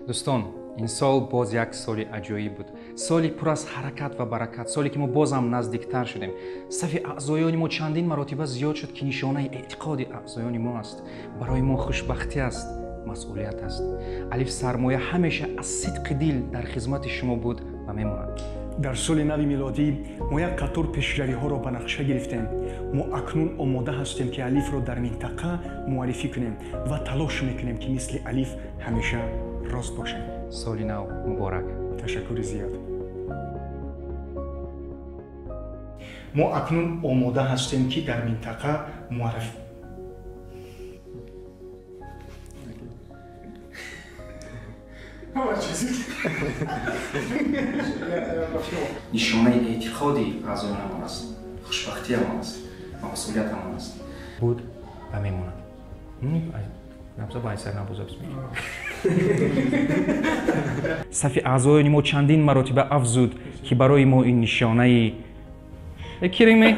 دوستان این سال باز یک سال عجیب بود. سالی پر از حرکت و برکت، سالی که ما باز هم نزدیکتر شدیم. صف اعضایان ما چندین مراتبه زیاد شد که نشانه اعتقاد اعضایان ما است. برای ما خوشبختی است، مسئولیت است. الف سرمایه همیشه از صدق دل در خدمت شما بود و میماند. در سال نو میلادی ما یک قطار پیشروی‌ها را به نقشه گرفتیم. ما اکنون آماده هستیم که الف را در منطقه معرفی کنیم و تلاش میکنیم که مثل الف همیشه راست باشیم. سال نو مبارک. تشکر زیاد. ما اکنون آماده هستیم که در منطقه معرفی نشانه اعتقادی اعضایان ما است، خوشبختی ما است، مسئولیت ما است. بود و میماند. نبض باید سر نبض صف اعضایان ما چندین مراتبه افزود که برای ما این نشانه کریمی